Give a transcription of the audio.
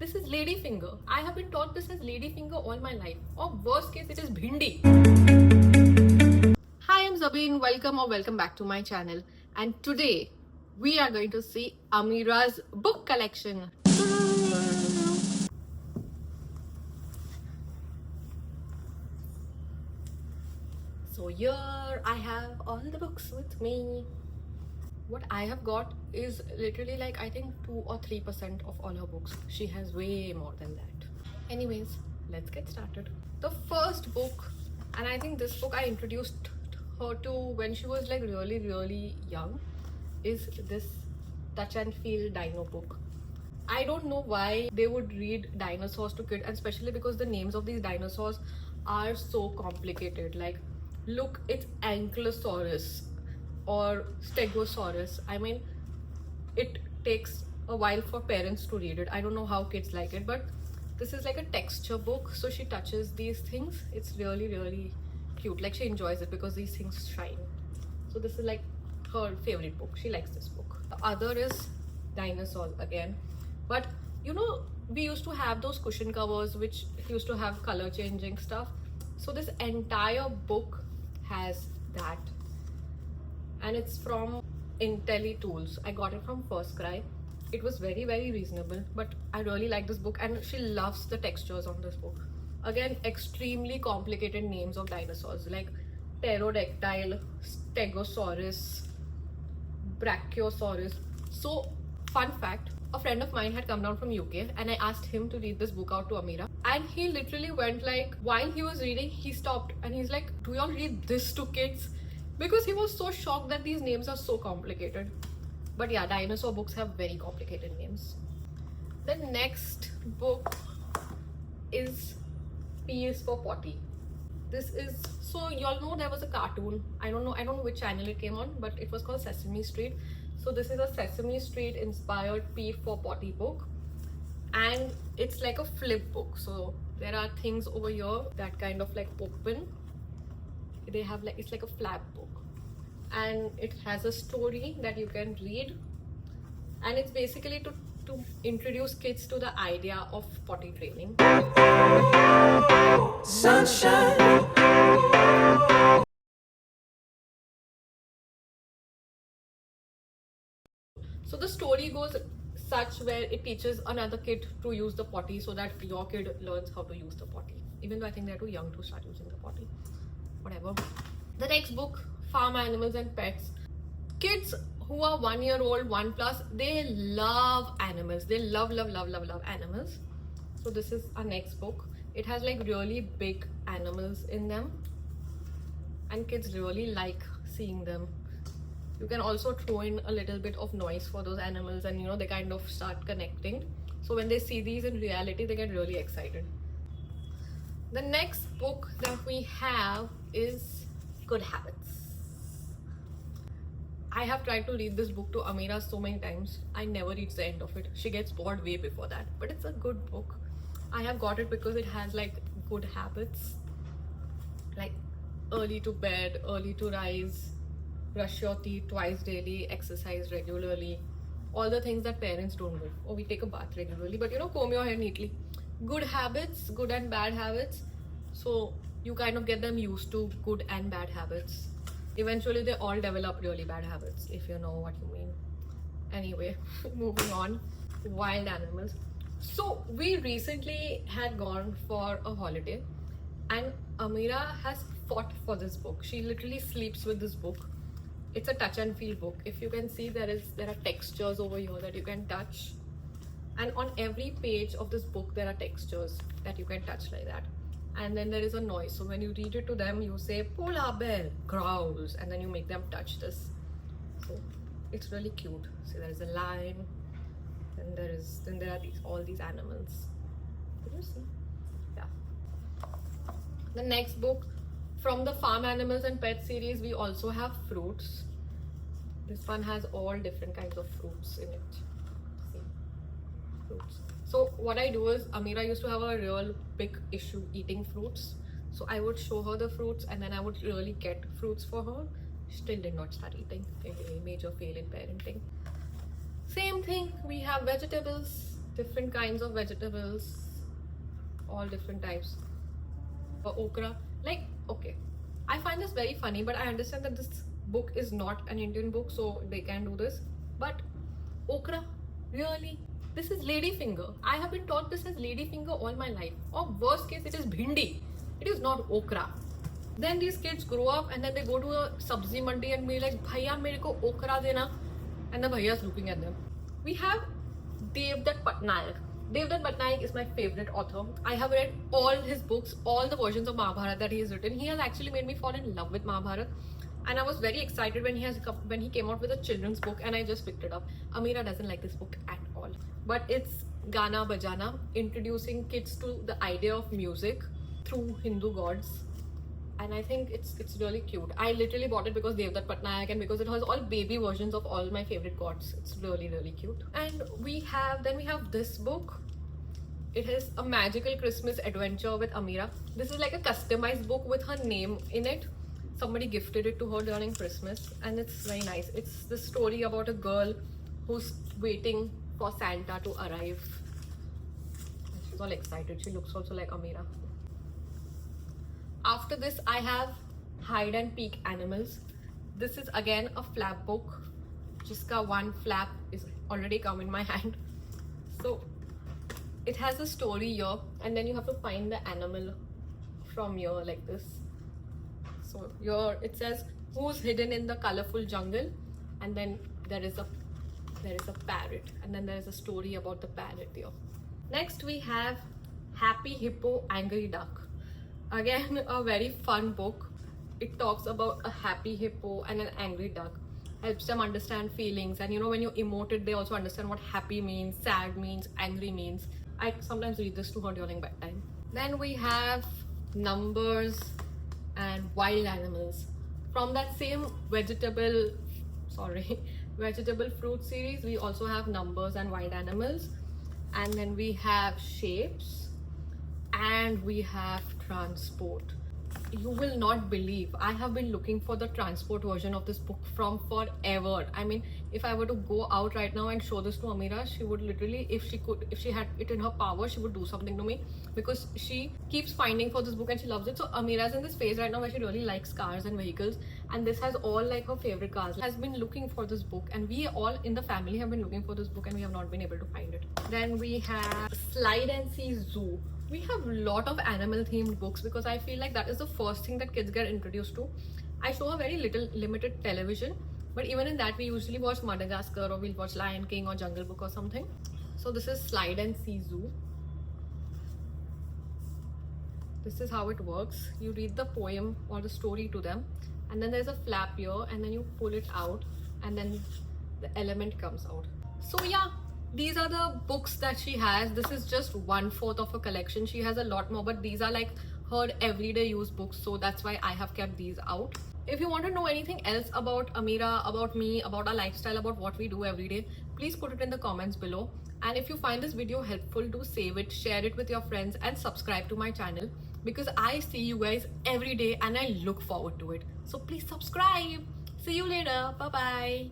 This is ladyfinger. I have been taught this as ladyfinger all my life. Or worst case, it is bhindi. Hi, I'm Zabin. Welcome back to my channel. And today we are going to see Ameerah's book collection. So here I have all the books with me. What I have got is literally like I think 2 or 3% of all her books. She has way more than that. Anyways, let's get started. The first book, and I think this book I introduced her to when she was like really young, is this Touch and Feel Dino book. I don't know why they would read dinosaurs to kids, and especially because the names of these dinosaurs are so complicated. Like, look, it's Ankylosaurus or Stegosaurus. I mean, it takes a while for parents to read it. I don't know how kids like it, but this is like a texture book, so she touches these things. It's really cute. Like, she enjoys it because these things shine. So this is like her favorite book. She likes this book. The other is dinosaurs again, but you know, we used to have those cushion covers which used to have color changing stuff. So this entire book has that, and it's from IntelliTools. I got it from First Cry. It was very reasonable, but I really like this book, and she loves the textures on this book. Again, extremely complicated names of dinosaurs like pterodactyl, stegosaurus, brachiosaurus. So, fun fact, a friend of mine had come down from UK and I asked him to read this book out to Ameerah, and he literally went like, while he was reading, he stopped and he's like, do y'all read this to kids? Because he was so shocked that these names are so complicated. But yeah, dinosaur books have very complicated names. The next book is P is for Potty. This is, so y'all know there was a cartoon. I don't know which channel it came on, but it was called Sesame Street. So this is a Sesame Street inspired P for Potty book, and it's like a flip book. So there are things over here that kind of like open. They have like, it's like a flap book, and it has a story that you can read, and it's basically to introduce kids to the idea of potty training. Sunshine. So the story goes such where it teaches another kid to use the potty so that your kid learns how to use the potty. Even though I think they're too young to start using the potty. Whatever. The next book, Farm Animals and Pets. Kids who are 1 year old, 1+, they love animals. They love animals. So this is our next book. It has like really big animals in them, and kids really like seeing them. You can also throw in a little bit of noise for those animals, and you know, they kind of start connecting. So when they see these in reality, they get really excited. The next book that we have is Good Habits. I have tried to read this book to Ameerah so many times. I never reach the end of it. She gets bored way before that, but it's a good book. I have got it because it has like good habits, like early to bed, early to rise, brush your teeth twice daily, exercise regularly, all the things that parents don't do. Or we take a bath regularly, but you know, comb your hair neatly. Good habits, good and bad habits. So you kind of get them used to good and bad habits. Eventually they all develop really bad habits, if you know what you mean. Anyway, moving on. Wild animals. So we recently had gone for a holiday, and Ameerah has fought for this book. She literally sleeps with this book. It's a touch and feel book. If you can see, there are textures over here that you can touch, and on every page of this book there are textures that you can touch like that. And then there is a noise, so when you read it to them, you say polar bear growls, and then you make them touch this. So it's really cute. So there is a lion, and then there are all these animals. Can you see? Yeah. The next book, from the Farm Animals and Pets series, we also have fruits. This one has all different kinds of fruits in it. See? Fruits. So what I do is, Ameerah used to have a real big issue eating fruits. So I would show her the fruits, and then I would really get fruits for her. She still did not start eating. A major fail in parenting. Same thing, we have vegetables. different kinds of vegetables, all different types. Okra, like, okay, I find this very funny, but I understand that this book is not an Indian book, so they can do this. But okra, really? This is ladyfinger. I have been taught this as ladyfinger all my life. Or worst case, it is bhindi. It is not okra. Then these kids grow up and then they go to a sabzi mandi and be like, Bhaiya, mere ko okra dena. And the bhaiya is looking at them. We have Devdutt Patnaik. Devdutt Patnaik is my favorite author. I have read all his books, all the versions of Mahabharata that he has written. He has actually made me fall in love with Mahabharata. And I was very excited when he came out with a children's book, and I just picked it up. Ameerah doesn't like this book at all. But it's Gana Bajana, introducing kids to the idea of music through Hindu gods. And I think it's really cute. I literally bought it because Devdutt Patnaik and because it has all baby versions of all my favorite gods. It's really, really cute. And we have this book. It is a magical Christmas adventure with Ameerah. This is like a customized book with her name in it. Somebody gifted it to her during Christmas, and it's very nice. It's the story about a girl who's waiting for Santa to arrive. She's all excited. She looks also like Ameerah. After this, I have Hide and Peek Animals. This is again a flap book. Jiska one flap is already come in my hand. So it has a story here, and then you have to find the animal from here like this. So here it says who's hidden in the colorful jungle, and then there is a parrot, and then there is a story about the parrot here. Next we have Happy Hippo, Angry Duck. Again, a very fun book. It talks about a happy hippo and an angry duck. Helps them understand feelings, and when you emote it, they also understand what happy means, sad means, angry means. I sometimes read this to her during bedtime. Then we have Numbers and Wild Animals. From that same vegetable fruit series, we also have Numbers and Wild Animals. And then we have Shapes, and we have Transport. You will not believe, I have been looking for the transport version of this book from forever. I mean, if I were to go out right now and show this to Ameerah, she would literally, if she had it in her power, she would do something to me, because she keeps finding for this book and she loves it. So Ameerah's in this phase right now where she really likes cars and vehicles, and this has all like her favorite cars. Has been looking for this book, and we all in the family have been looking for this book, and we have not been able to find it. Then we have Slide and See Zoo. We have a lot of animal themed books because I feel like that is the first thing that kids get introduced to. I show a very limited television, but even in that we usually watch Madagascar, or we'll watch Lion King or Jungle Book or something. So this is Slide and See Zoo. This is how it works. You read the poem or the story to them, and then there's a flap here, and then you pull it out, and then the element comes out. So yeah, these are the books that she has. This is just 1/4 of her collection. She has a lot more, but these are like her everyday use books, so that's why I have kept these out. If you want to know anything else about Ameerah, about me, about our lifestyle, about what we do every day, please put it in the comments below. And if you find this video helpful, do save it, share it with your friends, and subscribe to my channel, because I see you guys every day and I look forward to it. So please subscribe. See you later. Bye bye.